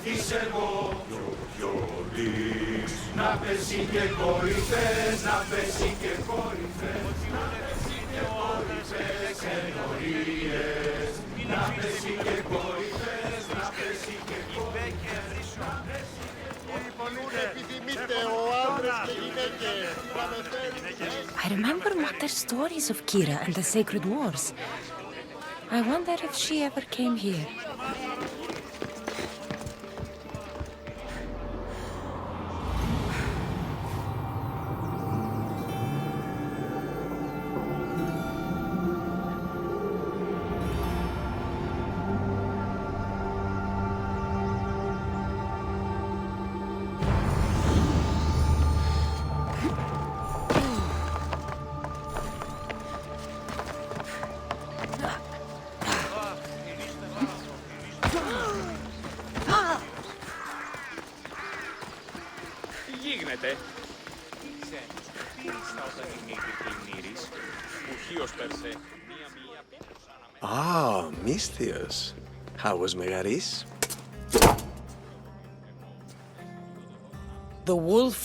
Ευτυχής εγώ γιορτής. Να πέσει και κορυφές, να πέσει και κορυφές. Να πέσει και κορυφές, ενορίες. Να πέσει και κορυφές, να πέσει και κορυφές. I remember Mother's stories of Kira and the Sacred Wars. I wonder if she ever came here. Ah, Misthios. How was Megaris? The wolf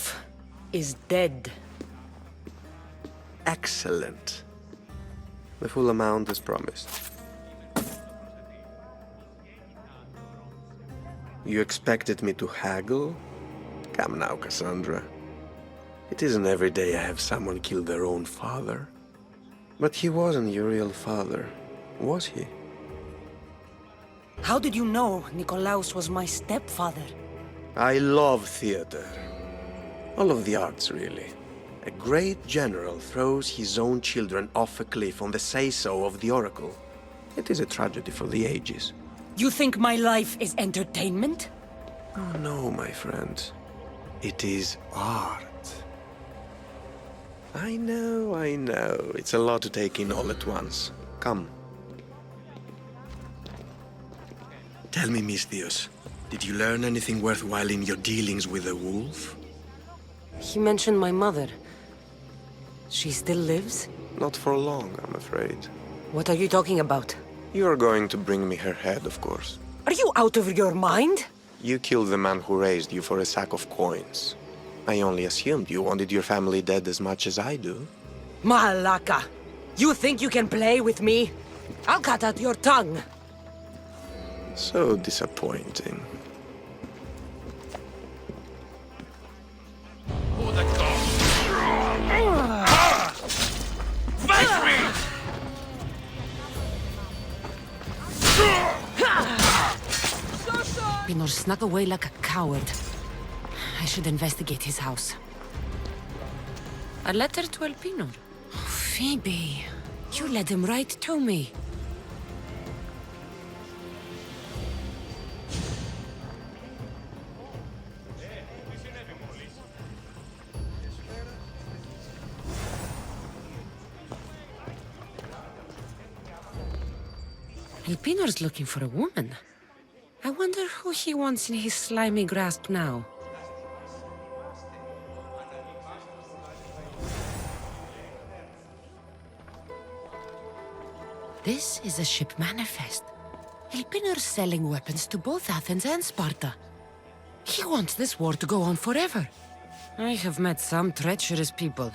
is dead. Excellent. The full amount as promised. You expected me to haggle? Come now, Cassandra. It isn't every day I have someone kill their own father. But he wasn't your real father, was he? How did you know Nikolaos was my stepfather? I love theater. All of the arts, really. A great general throws his own children off a cliff on the say-so of the oracle. It is a tragedy for the ages. You think my life is entertainment? Oh no, my friend. It is art. I know. It's a lot to take in all at once. Come. Tell me, Misthios, did you learn anything worthwhile in your dealings with the wolf? He mentioned my mother. She still lives? Not for long, I'm afraid. What are you talking about? You're going to bring me her head, of course. Are you out of your mind? You killed the man who raised you for a sack of coins. I only assumed you wanted your family dead as much as I do. Malaka! You think you can play with me? I'll cut out your tongue! So disappointing. For the gods! Face me! Elpenor snuck away like a coward. I should investigate his house. A letter to Elpenor? Oh, Phoebe, you led him right to me. Elpenor's looking for a woman. I wonder who he wants in his slimy grasp now. This is a ship manifest. Elpenor's selling weapons to both Athens and Sparta. He wants this war to go on forever. I have met some treacherous people.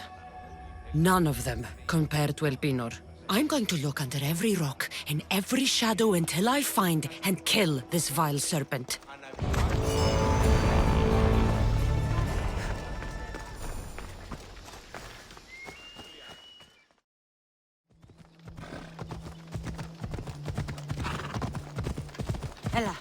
None of them compared to Elpenor. I'm going to look under every rock and every shadow until I find and kill this vile serpent. Ella.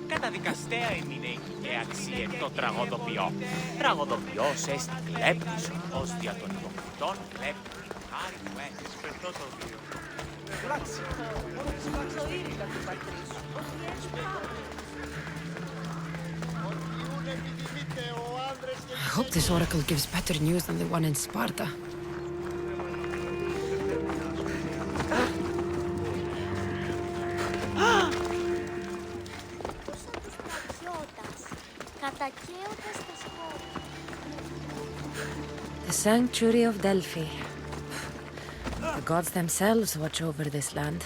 Καταδικαστέα εμείνε και αξίε το τραγωδοποιό. Τραγωδοποιός έστι κλέπτης, ως δια των υποκριτών κλέπτη. Χάρη του έσπερτο το βίο. I hope this oracle gives better news than the one in Sparta. The Sanctuary of Delphi. The gods themselves watch over this land.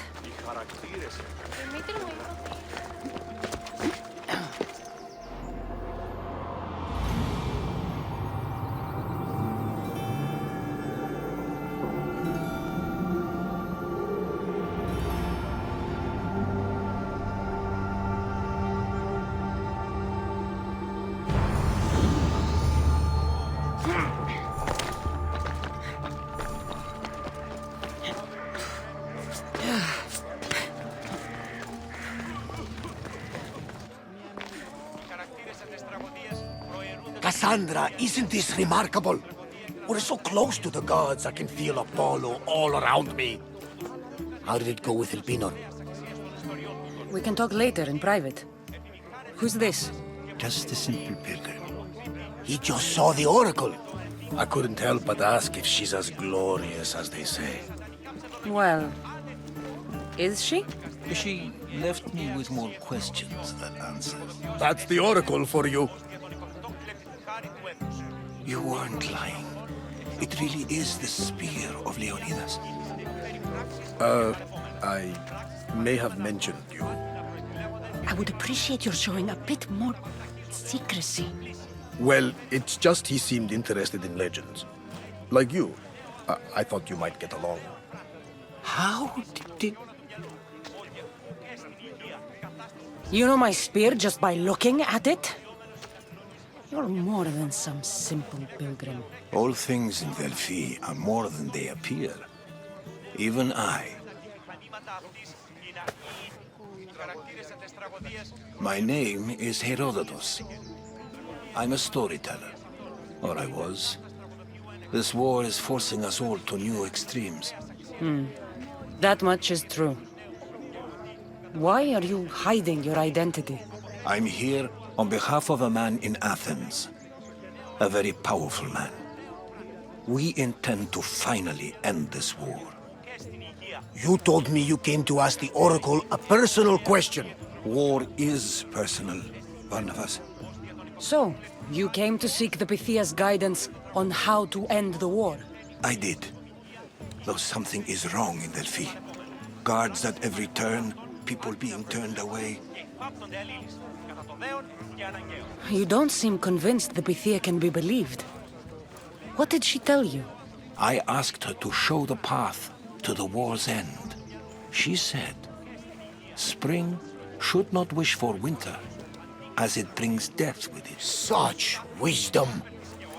Cassandra, isn't this remarkable? We're so close to the gods, I can feel Apollo all around me. How did it go with Elpenor? We can talk later in private. Who's this? Just a simple pilgrim. He just saw the oracle. I couldn't help but ask if she's as glorious as they say. Well, is she? She left me with more questions than answers. That's the oracle for you. You weren't lying. It really is the spear of Leonidas. I may have mentioned you. I would appreciate your showing a bit more secrecy. Well, it's just he seemed interested in legends. Like you. I thought you might get along. How did... You know my spear just by looking at it? You're more than some simple pilgrim. All things in Delphi are more than they appear. Even I. My name is Heródoto. I'm a storyteller. Or I was. This war is forcing us all to new extremes. That much is true. Why are you hiding your identity? I'm here on behalf of a man in Athens. A very powerful man. We intend to finally end this war. You told me you came to ask the Oracle a personal question. War is personal, Barnabás. So, you came to seek the Pythia's guidance on how to end the war? I did. Though something is wrong in Delphi. Guards at every turn, people being turned away. You don't seem convinced the Pythia can be believed. What did she tell you? I asked her to show the path to the war's end. She said, spring should not wish for winter, as it brings death with it. Such wisdom!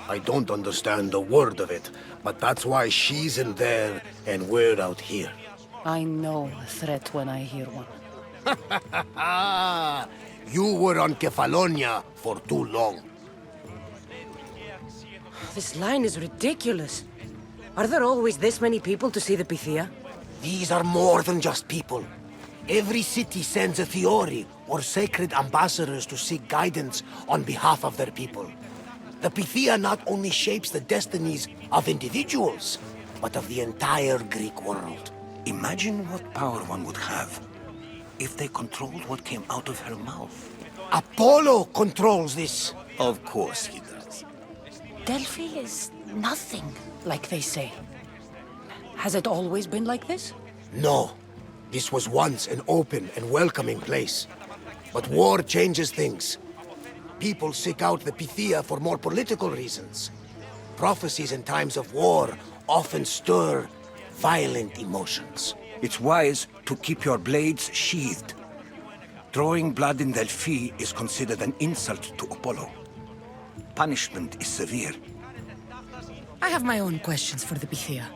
I don't understand a word of it, but that's why she's in there and we're out here. I know a threat when I hear one. You were on Kefalonia for too long. This line is ridiculous. Are there always this many people to see the Pythia? These are more than just people. Every city sends a Theori or sacred ambassadors to seek guidance on behalf of their people. The Pythia not only shapes the destinies of individuals, but of the entire Greek world. Imagine what power one would have if they controlled what came out of her mouth. Apollo controls this. Of course he does. Delphi is nothing, like they say. Has it always been like this? No. This was once an open and welcoming place. But war changes things. People seek out the Pythia for more political reasons. Prophecies in times of war often stir violent emotions. It's wise to keep your blades sheathed. Drawing blood in Delphi is considered an insult to Apollo. Punishment is severe. I have my own questions for the Pythia.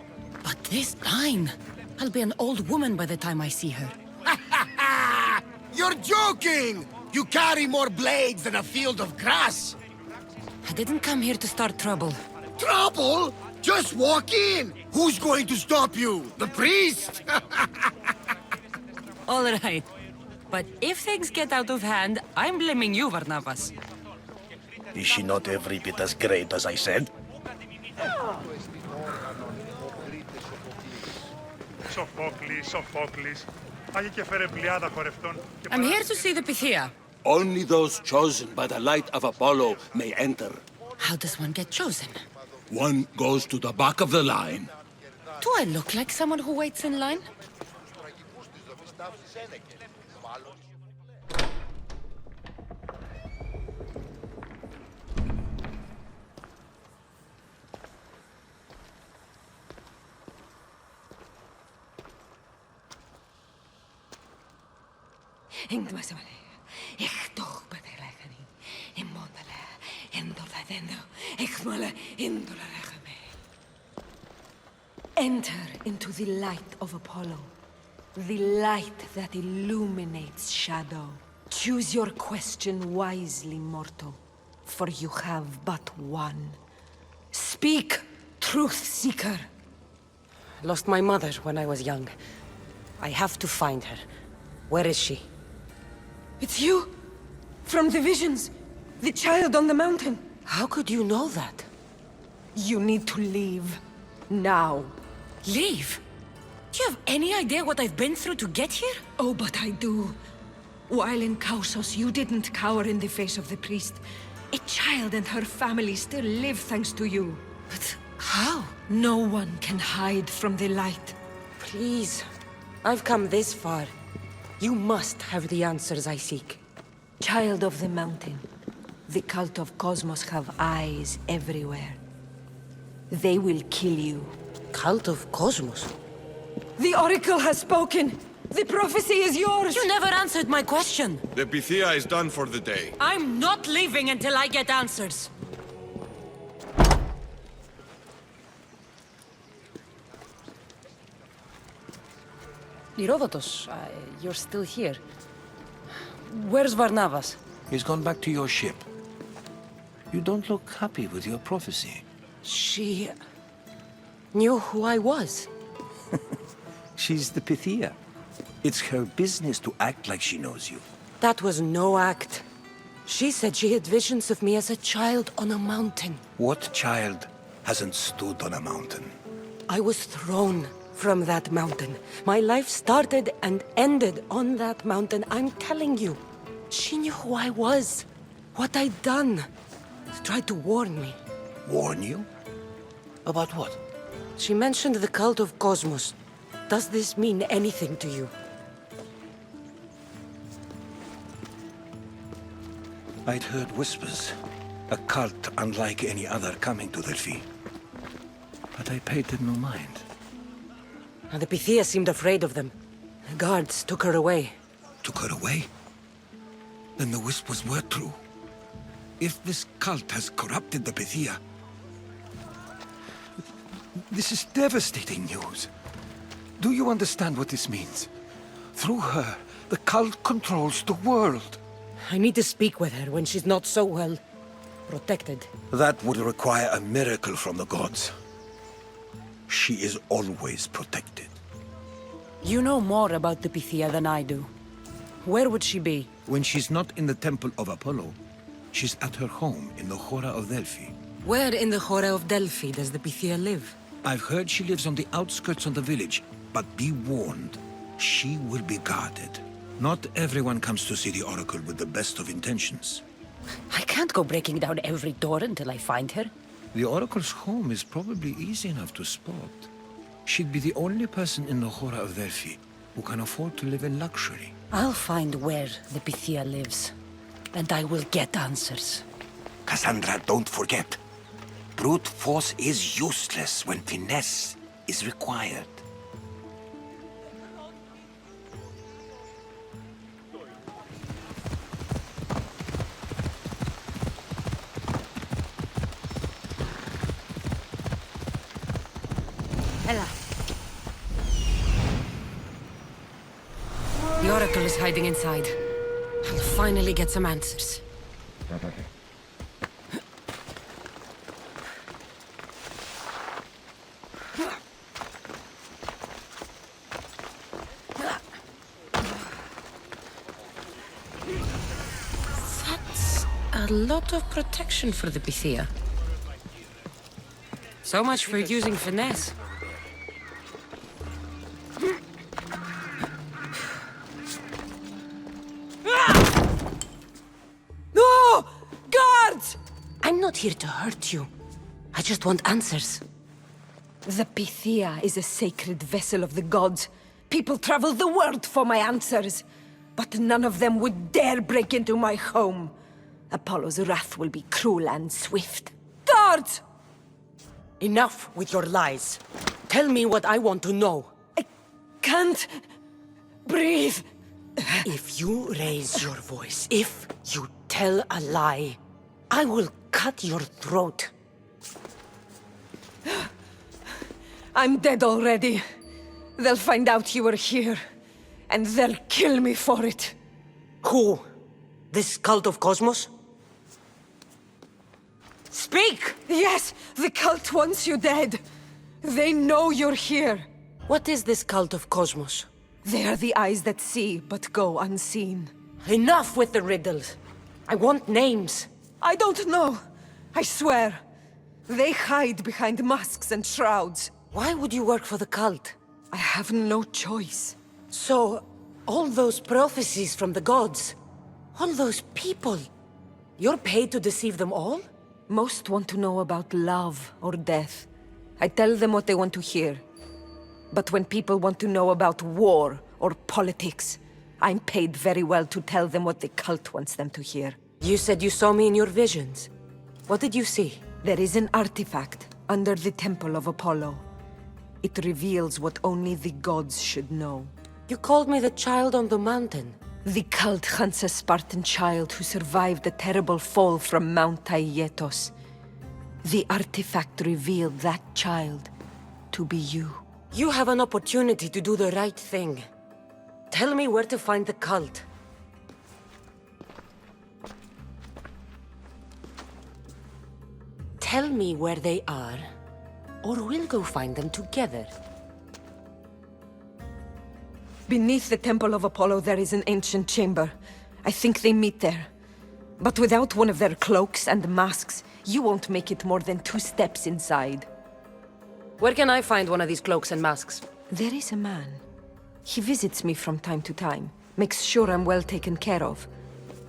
But this line... I'll be an old woman by the time I see her. You're joking! You carry more blades than a field of grass! I didn't come here to start trouble. Trouble? Just walk in! Who's going to stop you? The priest? All right. But if things get out of hand, I'm blaming you, Barnabás. Is she not every bit as great as I said? Sophocles. Άγιε και φέρε πλειάδα χορευτών. I'm here to see the Pythia. Only those chosen by the light of Apollo may enter. How does one get chosen? One goes to the back of the line. Do I look like someone who waits in line? Enter into the light of Apollo, the light that illuminates shadow. Choose your question wisely, mortal, for you have but one. Speak, truth seeker. Lost my mother when I was young. I have to find her. Where is she? It's you! From the visions! The child on the mountain! How could you know that? You need to leave. Now. Leave? Do you have any idea what I've been through to get here? Oh, but I do. While in Kausos, you didn't cower in the face of the priest. A child and her family still live thanks to you. But how? No one can hide from the light. Please. I've come this far. You must have the answers I seek. Child of the mountain, the cult of Cosmos have eyes everywhere. They will kill you. Cult of Cosmos? The Oracle has spoken! The prophecy is yours! You never answered my question! The Pythia is done for the day. I'm not leaving until I get answers! Heródotos, you're still here. Where's Barnabás? He's gone back to your ship. You don't look happy with your prophecy. She knew who I was. She's the Pythia. It's her business to act like she knows you. That was no act. She said she had visions of me as a child on a mountain. What child hasn't stood on a mountain? I was thrown from that mountain. My life started and ended on that mountain. I'm telling you. She knew who I was, what I'd done. She tried to warn me. Warn you? About what? She mentioned the cult of Cosmos. Does this mean anything to you? I'd heard whispers. A cult unlike any other coming to Delphi. But I paid them no mind. And the Pythia seemed afraid of them. The guards took her away. Took her away? Then the whispers were true. If this cult has corrupted the Pythia... This is devastating news. Do you understand what this means? Through her, the cult controls the world. I need to speak with her when she's not so well protected. That would require a miracle from the gods. She is always protected. You know more about the Pythia than I do. Where would she be? When she's not in the Temple of Apollo, she's at her home in the Hora of Delphi. Where in the Hora of Delphi does the Pythia live? I've heard she lives on the outskirts of the village, but be warned, she will be guarded. Not everyone comes to see the Oracle with the best of intentions. I can't go breaking down every door until I find her. The Oracle's home is probably easy enough to spot. She'd be the only person in the Hora of Delphi who can afford to live in luxury. I'll find where the Pythia lives, and I will get answers. Cassandra, don't forget. Brute force is useless when finesse is required. Ella. The Oracle is hiding inside. I'll finally get some answers. That's a lot of protection for the Pythia. So much for using finesse. not here to hurt you. I just want answers. The Pythia is a sacred vessel of the gods. People travel the world for my answers. But none of them would dare break into my home. Apollo's wrath will be cruel and swift. Guards! Enough with your lies. Tell me what I want to know. I can't breathe. If you raise your voice, if you tell a lie, I will cut your throat. I'm dead already. They'll find out you were here, and they'll kill me for it. Who? This cult of Cosmos? Speak! Yes, the cult wants you dead. They know you're here. What is this cult of Cosmos? They are the eyes that see, but go unseen. Enough with the riddles. I want names. I don't know. I swear. They hide behind masks and shrouds. Why would you work for the cult? I have no choice. So, all those prophecies from the gods, all those people, you're paid to deceive them all? Most want to know about love or death. I tell them what they want to hear. But when people want to know about war or politics, I'm paid very well to tell them what the cult wants them to hear. You said you saw me in your visions. What did you see? There is an artifact under the Temple of Apollo. It reveals what only the gods should know. You called me the child on the mountain. The cult hunts a Spartan child who survived a terrible fall from Mount Aietos. The artifact revealed that child to be you. You have an opportunity to do the right thing. Tell me where to find the cult. Tell me where they are, or we'll go find them together. Beneath the Temple of Apollo there is an ancient chamber. I think they meet there. But without one of their cloaks and masks, you won't make it more than 2 steps inside. Where can I find one of these cloaks and masks? There is a man. He visits me from time to time, makes sure I'm well taken care of.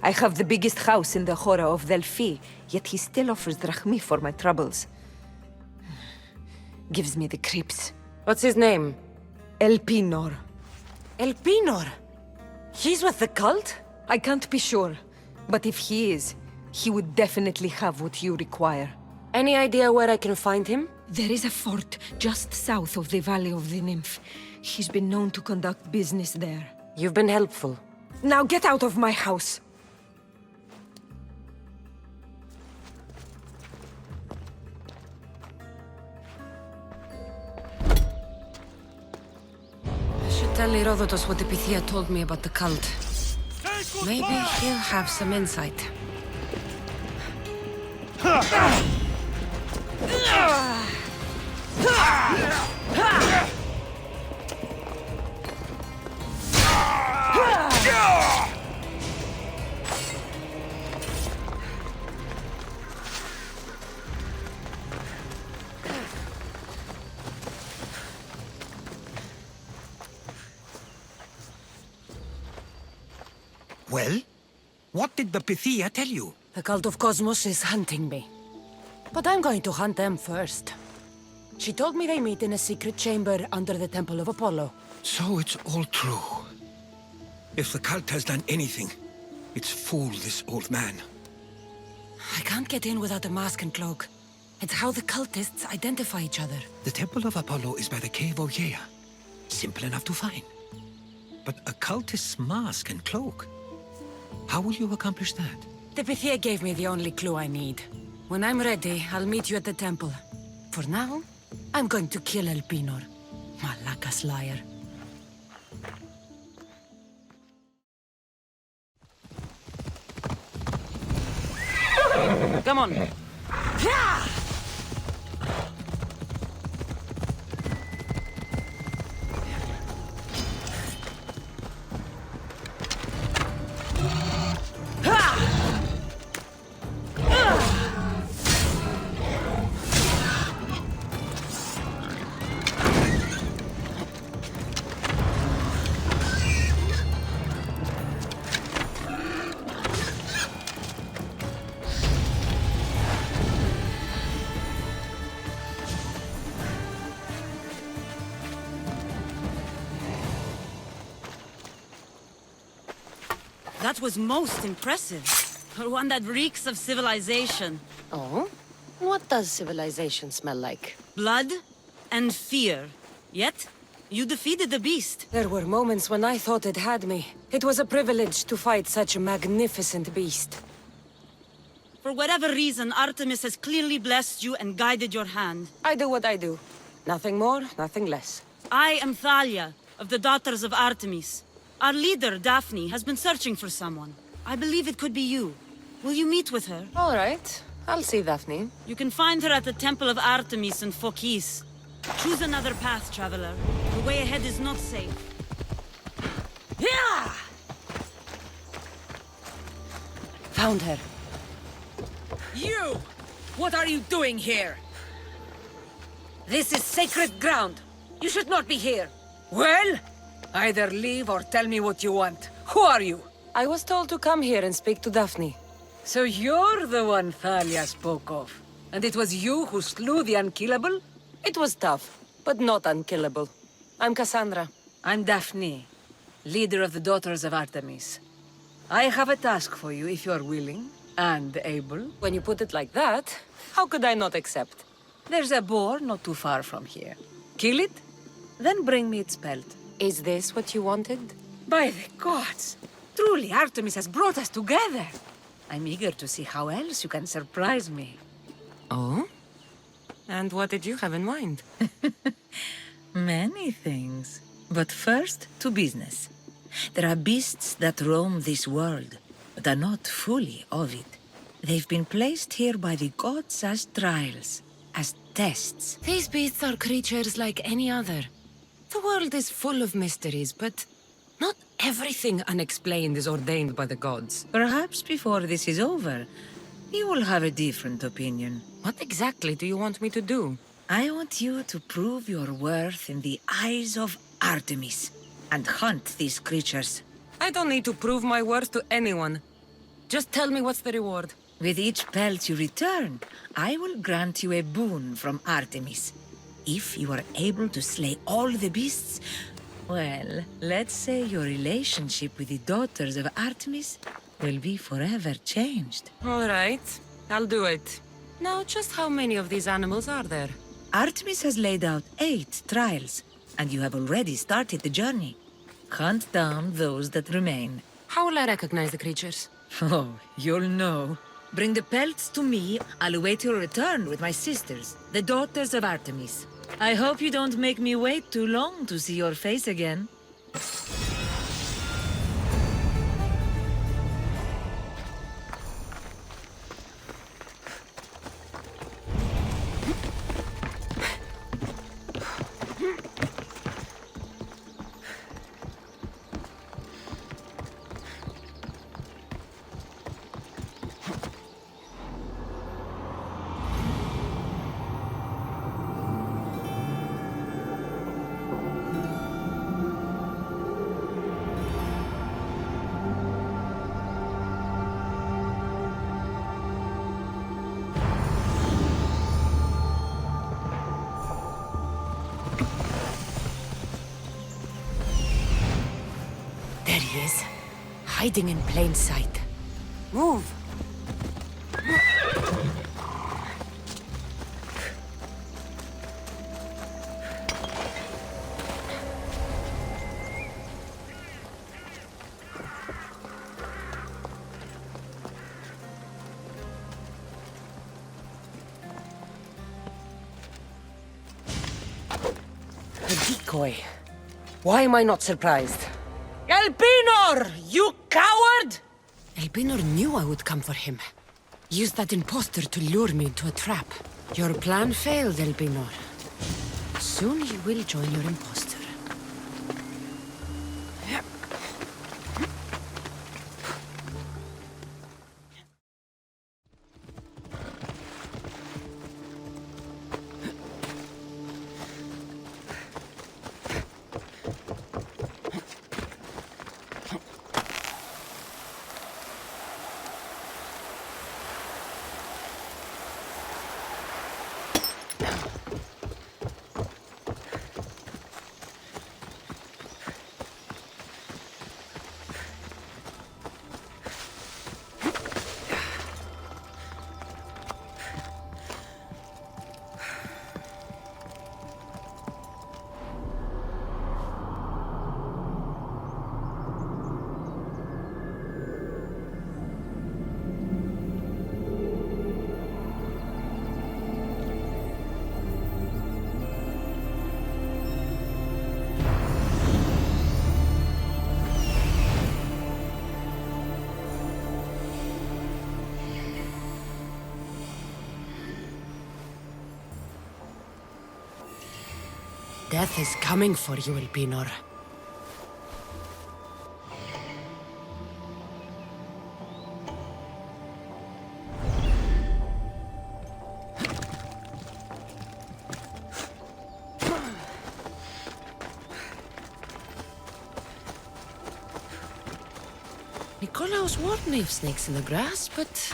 I have the biggest house in the Hora of Delphi, yet he still offers drachmi for my troubles. Gives me the creeps. What's his name? Elpenor. Elpenor? He's with the cult? I can't be sure, but if he is, he would definitely have what you require. Any idea where I can find him? There is a fort just south of the Valley of the Nymph. He's been known to conduct business there. You've been helpful. Now get out of my house! I should tell Heródoto what the Pythia told me about the cult. Maybe he'll have some insight. Well? What did the Pythia tell you? The cult of Cosmos is hunting me. But I'm going to hunt them first. She told me they meet in a secret chamber under the Temple of Apollo. So it's all true. If the cult has done anything, it's fooled this old man. I can't get in without a mask and cloak. It's how the cultists identify each other. The Temple of Apollo is by the cave Ogyea. Simple enough to find. But a cultist's mask and cloak? How will you accomplish that? The Pythia gave me the only clue I need. When I'm ready, I'll meet you at the temple. For now, I'm going to kill Elpenor. Malakas liar. Come on. That was most impressive. One that reeks of civilization. Oh? What does civilization smell like? Blood and fear. Yet, you defeated the beast. There were moments when I thought it had me. It was a privilege to fight such a magnificent beast. For whatever reason, Artemis has clearly blessed you and guided your hand. I do what I do. Nothing more, nothing less. I am Thalia, of the Daughters of Artemis. Our leader, Daphne, has been searching for someone. I believe it could be you. Will you meet with her? All right. I'll see Daphne. You can find her at the Temple of Artemis in Phokis. Choose another path, traveler. The way ahead is not safe. Yeah! Found her. You! What are you doing here? This is sacred ground. You should not be here. Well, either leave or tell me what you want. Who are you? I was told to come here and speak to Daphne. So you're the one Thalia spoke of. And it was you who slew the unkillable? It was tough, but not unkillable. I'm Cassandra. I'm Daphne, leader of the Daughters of Artemis. I have a task for you if you're willing and able. When you put it like that, how could I not accept? There's a boar not too far from here. Kill it, then bring me its pelt. Is this what you wanted? By the gods! Truly, Artemis has brought us together. I'm eager to see how else you can surprise me. Oh? And what did you have in mind? Many things. But first, to business. There are beasts that roam this world, but are not fully of it. They've been placed here by the gods as trials, as tests. These beasts are creatures like any other. The world is full of mysteries, but not everything unexplained is ordained by the gods. Perhaps before this is over, you will have a different opinion. What exactly do you want me to do? I want you to prove your worth in the eyes of Artemis, and hunt these creatures. I don't need to prove my worth to anyone. Just tell me what's the reward. With each pelt you return, I will grant you a boon from Artemis. If you are able to slay all the beasts, well, let's say your relationship with the Daughters of Artemis will be forever changed. All right, I'll do it. Now, just how many of these animals are there? Artemis has laid out 8 trials, and you have already started the journey. Hunt down those that remain. How will I recognize the creatures? Oh, you'll know. Bring the pelts to me. I'll await your return with my sisters, the Daughters of Artemis. I hope you don't make me wait too long to see your face again. There he is, hiding in plain sight. Move! A decoy. Why am I not surprised? Elpenor! You coward! Elpenor knew I would come for him. Used that impostor to lure me into a trap. Your plan failed, Elpenor. Soon he will join your impostor. Death is coming for you, Elpenor. Nikolaos warned me of snakes in the grass, but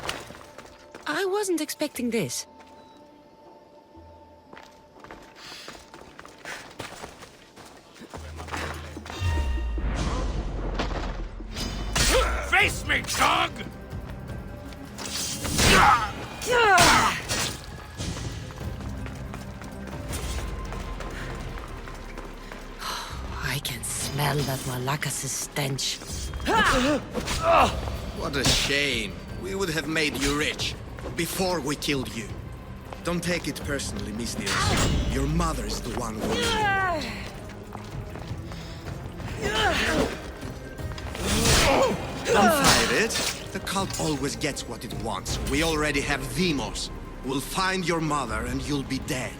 I wasn't expecting this. Face me, dog! I can smell that Malakas' stench. What a shame. We would have made you rich before we killed you. Don't take it personally, Mistios. Your mother is the one who... Don't fight it. The cult always gets what it wants. We already have Demos. We'll find your mother and you'll be dead.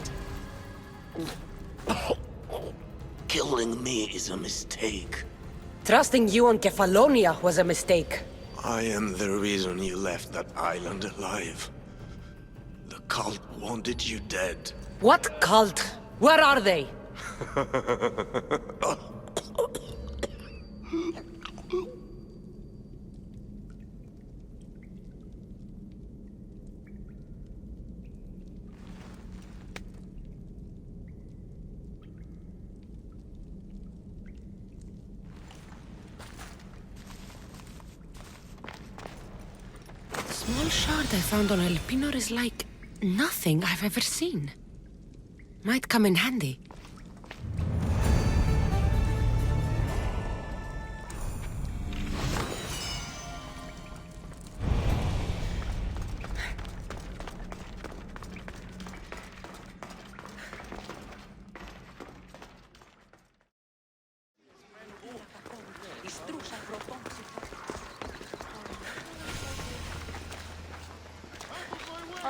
Killing me is a mistake. Trusting you on Kefalonia was a mistake. I am the reason you left that island alive. The cult wanted you dead. What cult? Where are they? The small shard I found on Elpenor is like nothing I've ever seen. Might come in handy.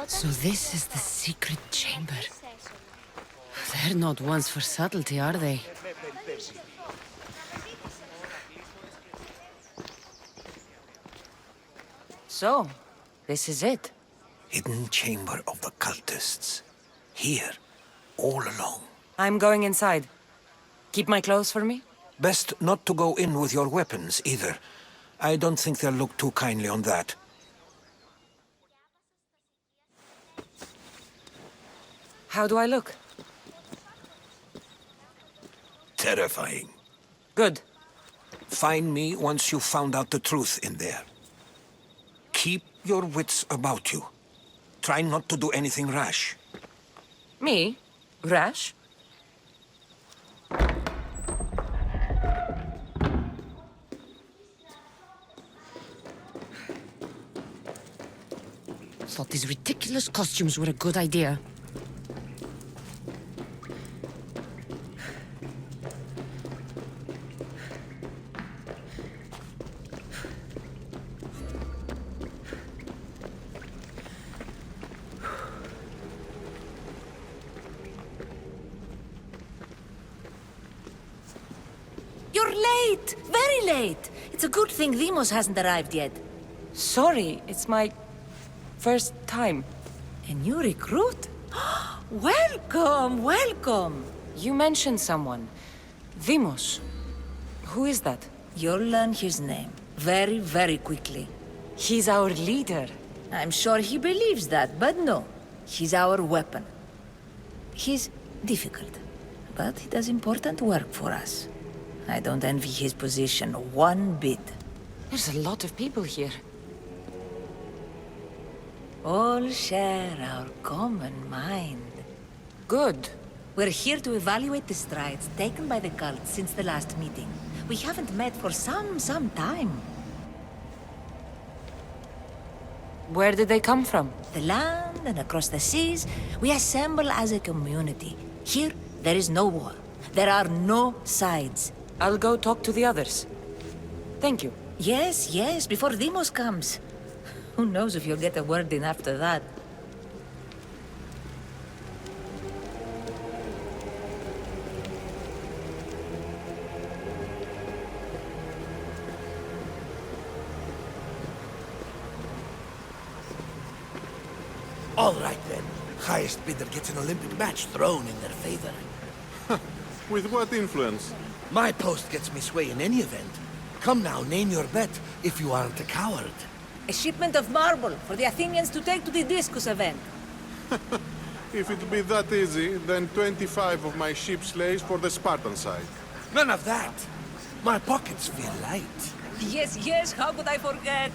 So this is the secret chamber. They're not ones for subtlety, are they? So, this is it. Hidden chamber of the cultists. Here, all along. I'm going inside. Keep my clothes for me? Best not to go in with your weapons, either. I don't think they'll look too kindly on that. How do I look? Terrifying. Good. Find me once you've found out the truth in there. Keep your wits about you. Try not to do anything rash. Me? Rash? Thought these ridiculous costumes were a good idea. You're late! Very late! It's a good thing Demos hasn't arrived yet. Sorry, it's my first time. A new recruit? Welcome, welcome! You mentioned someone. Demos. Who is that? You'll learn his name very, very quickly. He's our leader. I'm sure he believes that, but no. He's our weapon. He's difficult, but he does important work for us. I don't envy his position one bit. There's a lot of people here. All share our common mind. Good. We're here to evaluate the strides taken by the cult since the last meeting. We haven't met for some time. Where did they come from? The land and across the seas. We assemble as a community. Here, there is no war. There are no sides. I'll go talk to the others. Thank you. Yes, yes, before Demos comes. Who knows if you'll get a word in after that. All right, then. Highest bidder gets an Olympic match thrown in their favor. With what influence? My post gets me sway in any event. Come now, name your bet, if you aren't a coward. A shipment of marble for the Athenians to take to the discus event. If it be that easy, then 25 of my ship's slaves for the Spartan side. None of that. My pockets feel light. Yes, yes, how could I forget?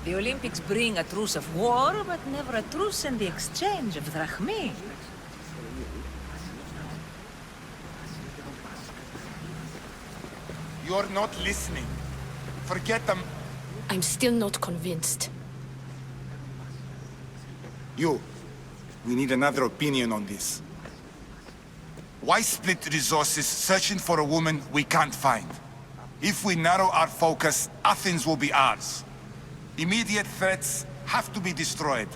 The Olympics bring a truce of war, but never a truce in the exchange of drachmae. You're not listening. Forget them. I'm still not convinced. You. We need another opinion on this. Why split resources searching for a woman we can't find? If we narrow our focus, Athens will be ours. Immediate threats have to be destroyed.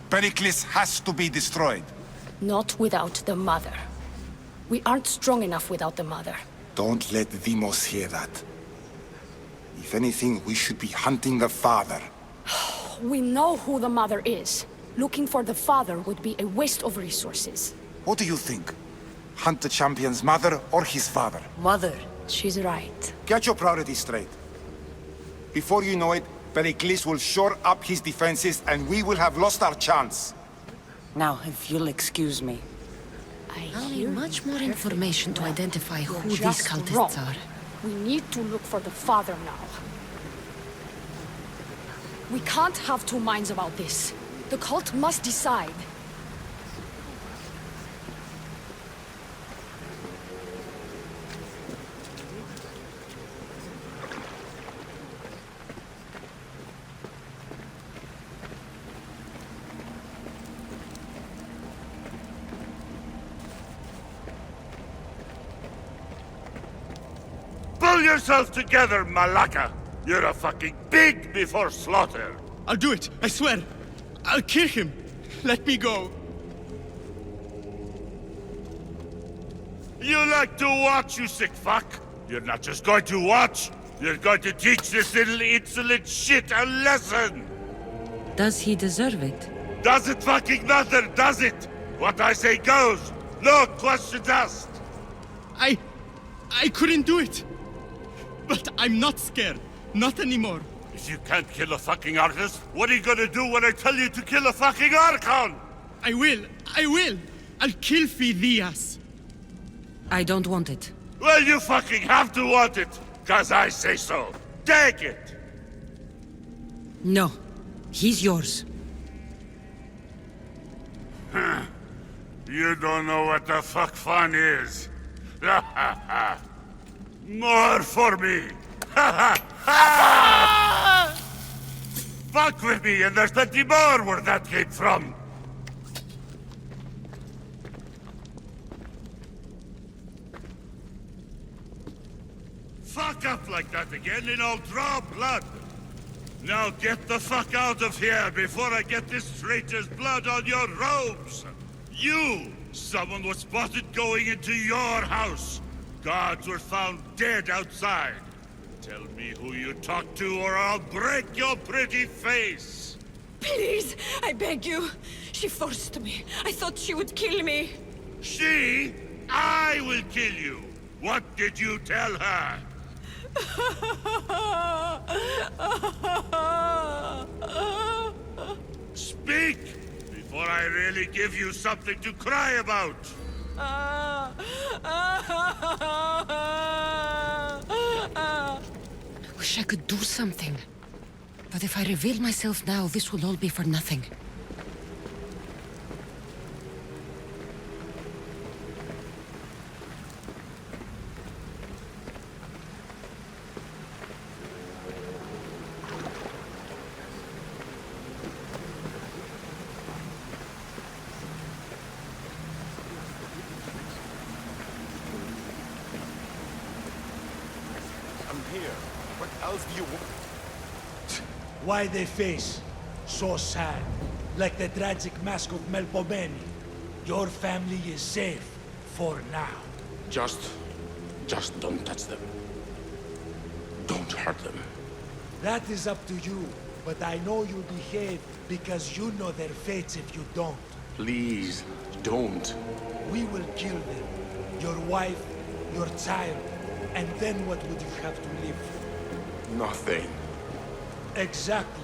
Pericles has to be destroyed. Not without the mother. We aren't strong enough without the mother. Don't let Demos hear that. If anything, we should be hunting the father. We know who the mother is. Looking for the father would be a waste of resources. What do you think? Hunt the champion's mother or his father? Mother. She's right. Get your priorities straight. Before you know it, Pericles will shore up his defenses and we will have lost our chance. Now, if you'll excuse me. I'll need much more information to identify who these just cultists wrong. are. We need to look for the father now. We can't have two minds about this. The cult must decide. Pull yourself together, Malaka! You're a fucking pig before slaughter! I'll do it, I swear! I'll kill him! Let me go! You like to watch, you sick fuck? You're not just going to watch, you're going to teach this little insolent shit a lesson! Does he deserve it? Does it fucking matter, does it? What I say goes! No questions asked! I couldn't do it! But I'm not scared. Not anymore. If you can't kill a fucking artist, what are you gonna do when I tell you to kill a fucking Archon? I will! I'll kill Phidias! I don't want it. Well, you fucking have to want it, 'cause I say so. Take it! No. He's yours. You don't know what the fuck fun is. More for me! Fuck with me, and there's plenty more where that came from! Fuck up like that again, and I'll draw blood! Now get the fuck out of here before I get this traitor's blood on your robes! You! Someone was spotted going into your house! Guards were found dead outside. Tell me who you talked to or I'll break your pretty face! Please, I beg you. She forced me. I thought she would kill me. She? I will kill you! What did you tell her? Speak! Before I really give you something to cry about! I wish I could do something. But if I reveal myself now, this will all be for nothing. Why they face so sad, like the tragic mask of Melpomene? Your family is safe for now. Just don't touch them. Don't hurt them. That is up to you. But I know you behave because you know their fates if you don't. Please, don't. We will kill them. Your wife, your child, and then what would you have to live for? Nothing. Exactly.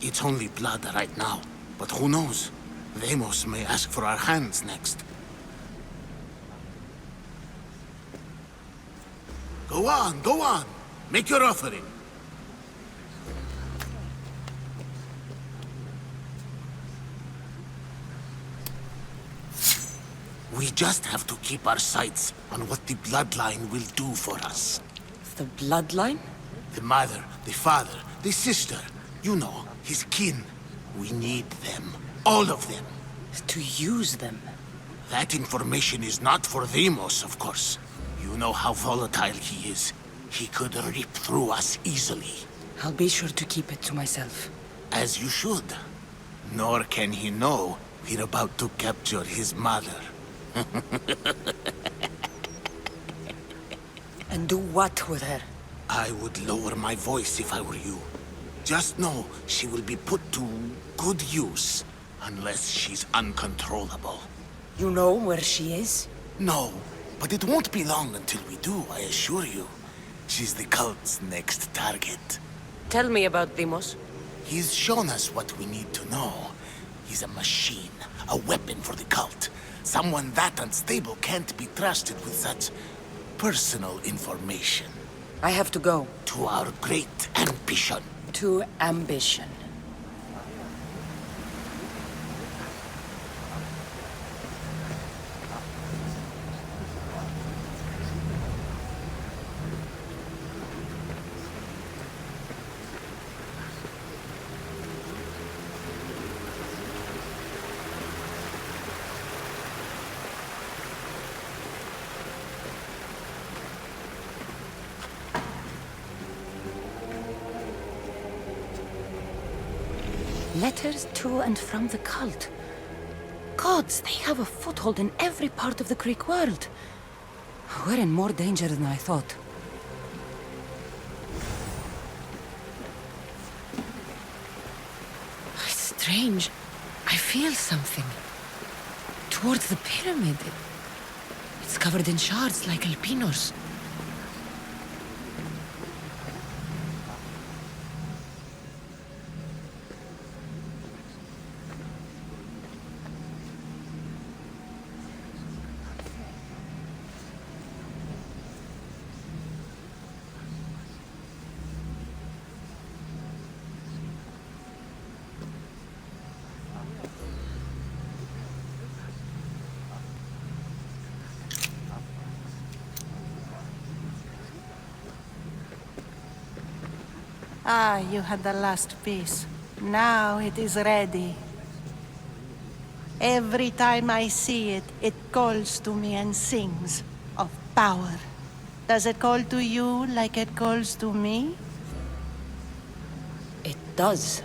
It's only blood right now, but who knows? Deimos may ask for our hands next. Go on, go on. Make your offering. We just have to keep our sights on what the bloodline will do for us. The bloodline? The mother, the father, the sister. You know, his kin. We need them. All of them. To use them? That information is not for Deimos, of course. You know how volatile he is. He could rip through us easily. I'll be sure to keep it to myself. As you should. Nor can he know we're about to capture his mother. And do what with her? I would lower my voice if I were you. Just know she will be put to good use, unless she's uncontrollable. You know where she is? No, but it won't be long until we do, I assure you. She's the cult's next target. Tell me about Deimos. He's shown us what we need to know. He's a machine, a weapon for the cult. Someone that unstable can't be trusted with such personal information. I have to go. To our great ambition. To ambition. Letters to and from the cult. Gods, they have a foothold in every part of the Greek world. We're in more danger than I thought. It's strange. I feel something. Towards the pyramid. It's covered in shards like Elpenor's. Ah, you had the last piece. Now it is ready. Every time I see it, it calls to me and sings of power. Does it call to you like it calls to me? It does.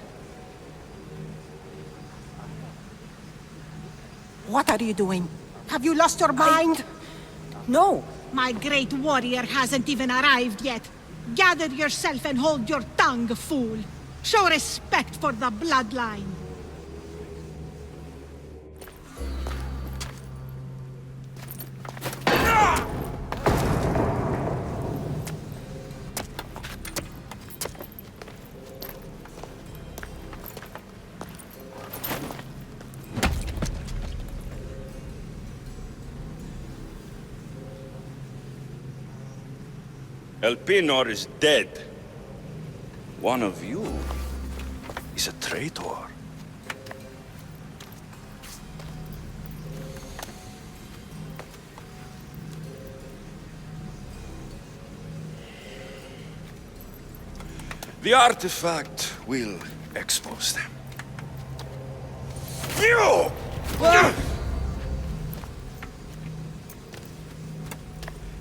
What are you doing? Have you lost your mind? No. My great warrior hasn't even arrived yet. Gather yourself and hold your tongue, fool. Show respect for the bloodline. Elpenor is dead. One of you is a traitor. The artifact will expose them. You!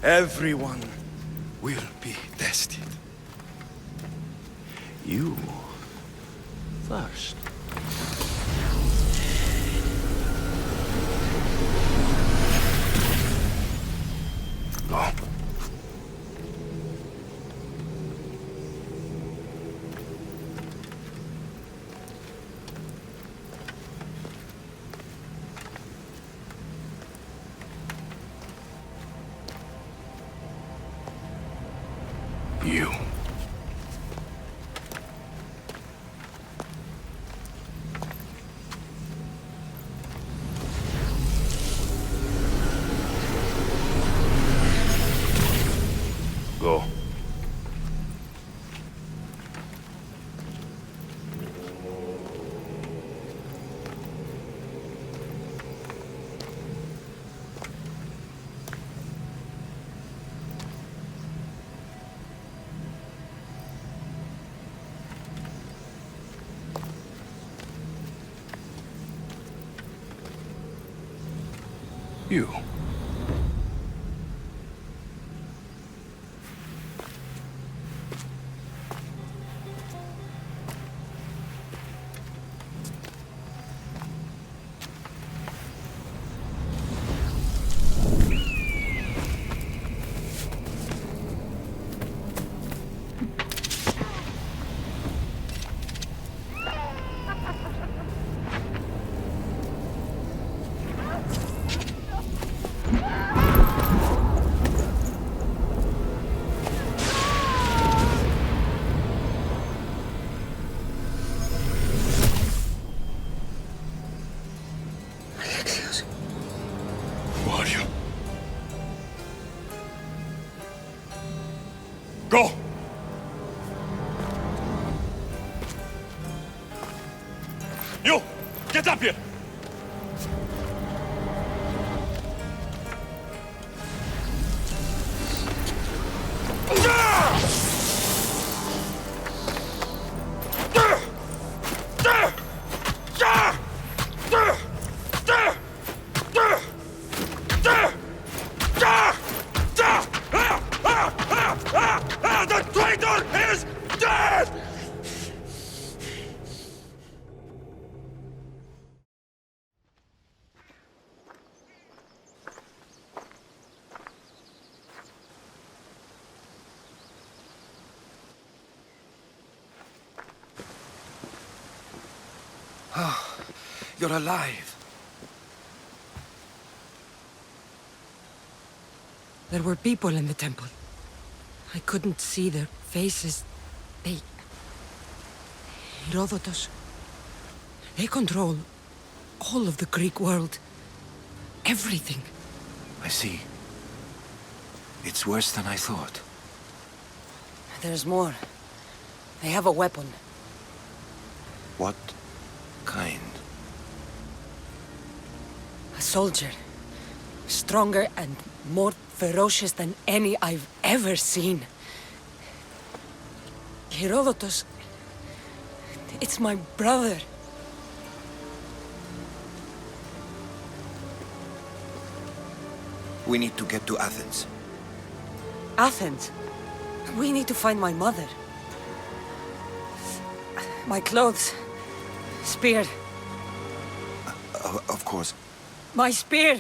Everyone will be tested. You first. Go. You. Go. You. Go! You! Get up here! The traitor is dead! Oh, you're alive. There were people in the temple. I couldn't see their faces. They... Heródotos. They control all of the Greek world. Everything. I see. It's worse than I thought. There's more. They have a weapon. What kind? A soldier. Stronger and more ferocious than any I've ever seen. Heródotos... It's my brother. We need to get to Athens. Athens? We need to find my mother. My clothes. Spear. Of course. My spear!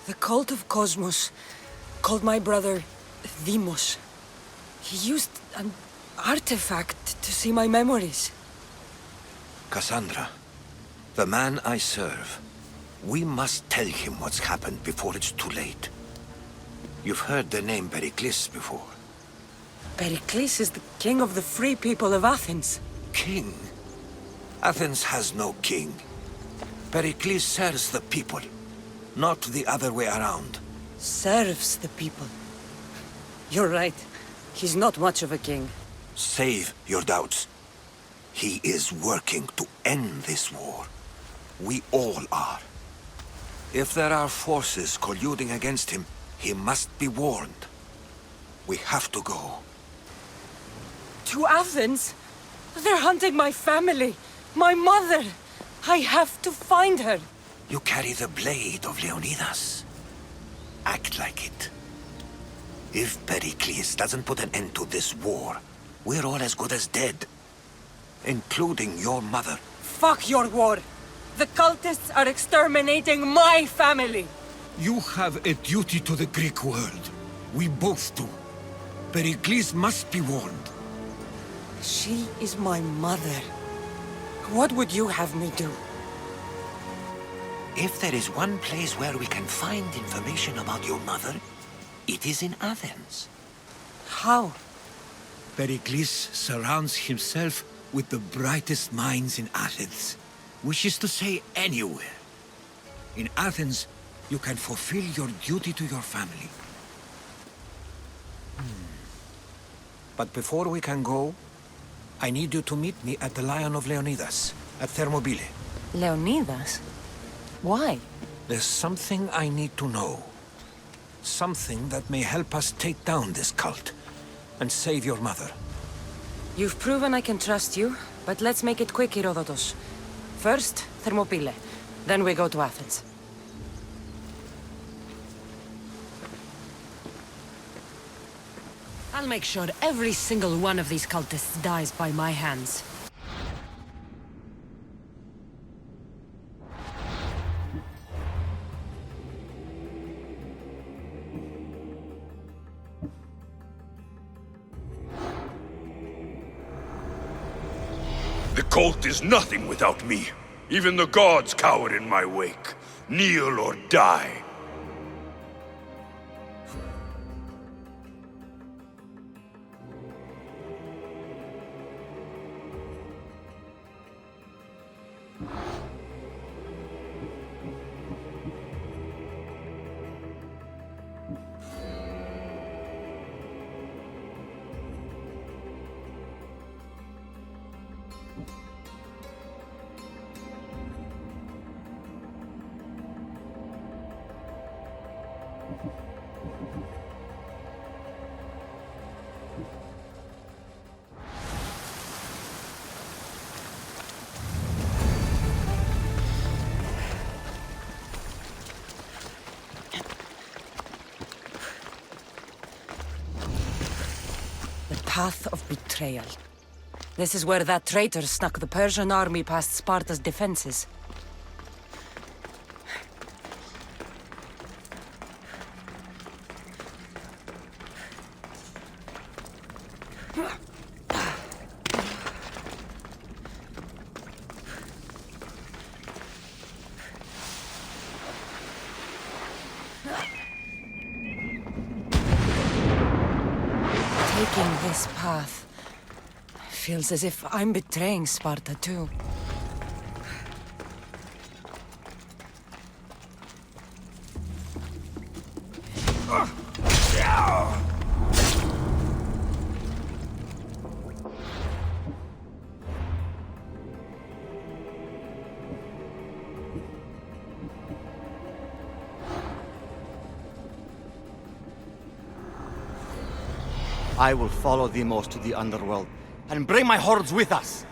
The Cult of Cosmos called my brother Deimos. He used an artifact to see my memories. Cassandra, the man I serve. We must tell him what's happened before it's too late. You've heard the name Pericles before. Pericles is the king of the free people of Athens. King? Athens has no king. Pericles serves the people, not the other way around. Serves the people. You're right. He's not much of a king. Save your doubts. He is working to end this war. We all are. If there are forces colluding against him, he must be warned. We have to go. To Athens? They're hunting my family. My mother. I have to find her. You carry the blade of Leonidas. Act like it. If Pericles doesn't put an end to this war, we're all as good as dead. Including your mother. Fuck your war. The cultists are exterminating my family. You have a duty to the Greek world. We both do. Pericles must be warned. She is my mother. What would you have me do? If there is one place where we can find information about your mother, it is in Athens. How? Pericles surrounds himself with the brightest minds in Athens. Which is to say, anywhere. In Athens, you can fulfill your duty to your family. But before we can go, I need you to meet me at the Lion of Leonidas, at Thermopylae. Leonidas? Why? There's something I need to know. Something that may help us take down this cult and save your mother. You've proven I can trust you, but let's make it quick, Heródotos. First, Thermopylae. Then we go to Athens. I'll make sure every single one of these cultists dies by my hands. The cult is nothing without me. Even the gods cower in my wake. Kneel or die. Path of betrayal. This is where that traitor snuck the Persian army past Sparta's defenses. Taking this path feels as if I'm betraying Sparta too. I will follow Demos to the underworld, and bring my hordes with us!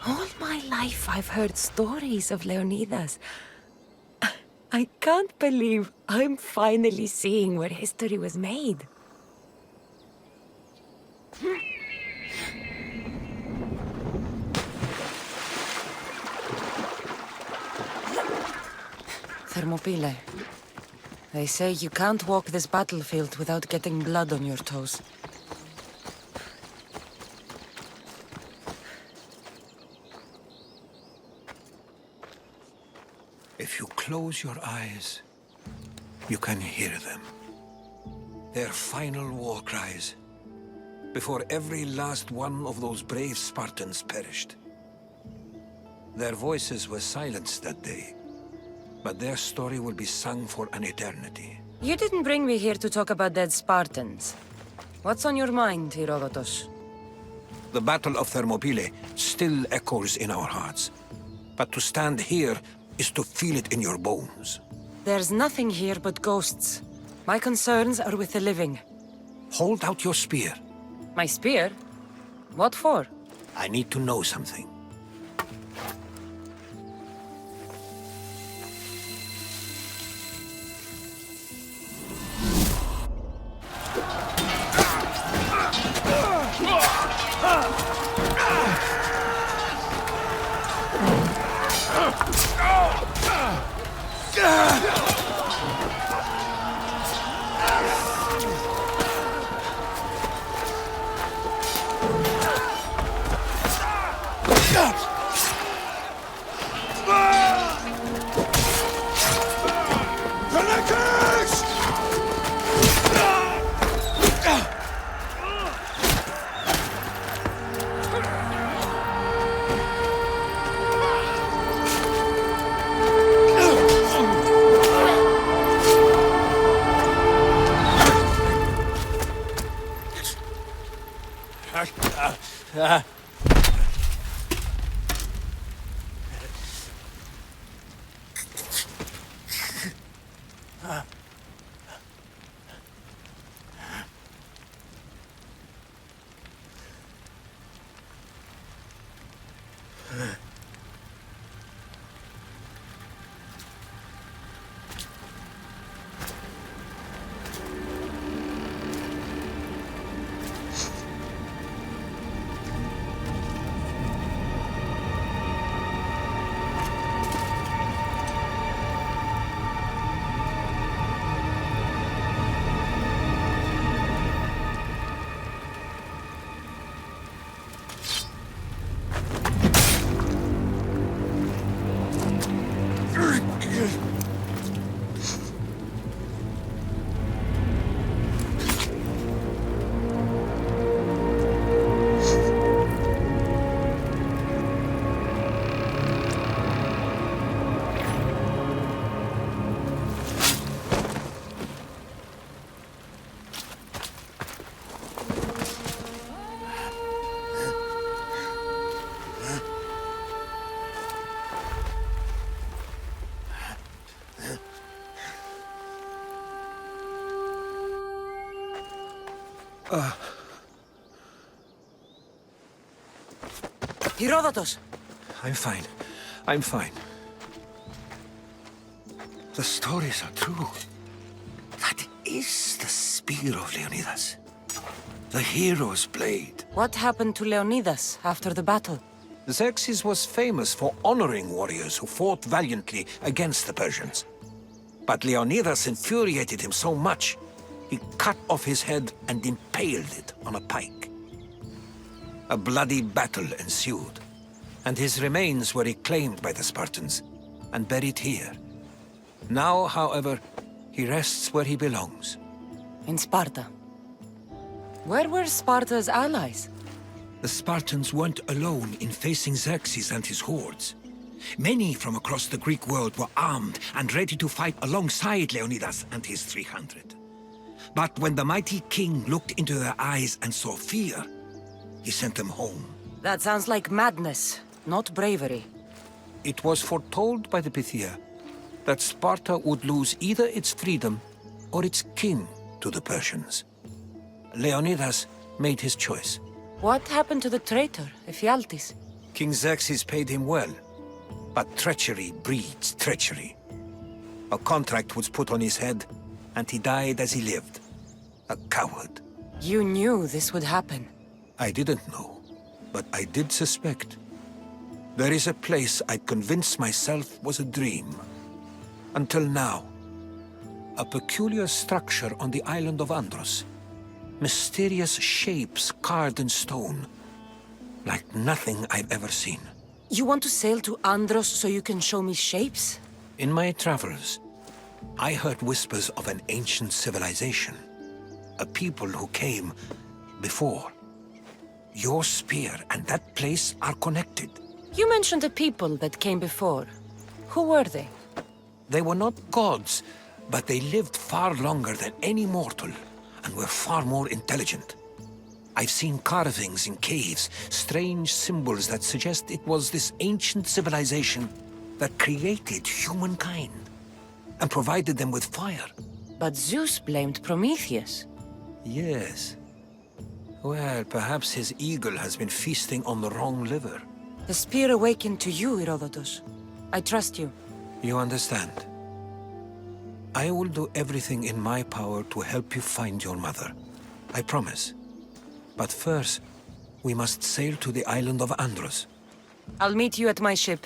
All my life I've heard stories of Leonidas. I can't believe I'm finally seeing where history was made. Thermopylae. They say you can't walk this battlefield without getting blood on your toes. If you close your eyes, you can hear them. Their final war cries, before every last one of those brave Spartans perished. Their voices were silenced that day, but their story will be sung for an eternity. You didn't bring me here to talk about dead Spartans. What's on your mind, Heródotos? The Battle of Thermopylae still echoes in our hearts. But to stand here is to feel it in your bones. There's nothing here but ghosts. My concerns are with the living. Hold out your spear. My spear? What for? I need to know something. Heródotos! I'm fine. I'm fine. The stories are true. That is the spear of Leonidas. The hero's blade. What happened to Leonidas after the battle? Xerxes was famous for honoring warriors who fought valiantly against the Persians. But Leonidas infuriated him so much, he cut off his head and impaled it on a pike. A bloody battle ensued, and his remains were reclaimed by the Spartans and buried here. Now, however, he rests where he belongs. In Sparta. Where were Sparta's allies? The Spartans weren't alone in facing Xerxes and his hordes. Many from across the Greek world were armed and ready to fight alongside Leonidas and his 300. But when the mighty king looked into their eyes and saw fear, he sent them home. That sounds like madness, not bravery. It was foretold by the Pythia that Sparta would lose either its freedom or its king to the Persians. Leonidas made his choice. What happened to the traitor, Ephialtes? King Xerxes paid him well, but treachery breeds treachery. A contract was put on his head, and he died as he lived. A coward. You knew this would happen. I didn't know, but I did suspect. There is a place I convinced myself was a dream. Until now. A peculiar structure on the island of Andros. Mysterious shapes carved in stone. Like nothing I've ever seen. You want to sail to Andros so you can show me shapes? In my travels, I heard whispers of an ancient civilization. A people who came before. Your spear and that place are connected. You mentioned a people that came before. Who were they? They were not gods, but they lived far longer than any mortal, and were far more intelligent. I've seen carvings in caves, strange symbols that suggest it was this ancient civilization that created humankind, and provided them with fire. But Zeus blamed Prometheus. Yes. Well, perhaps his eagle has been feasting on the wrong liver. The spear awakened to you, Herodotus. I trust you. You understand. I will do everything in my power to help you find your mother. I promise. But first, we must sail to the island of Andros. I'll meet you at my ship.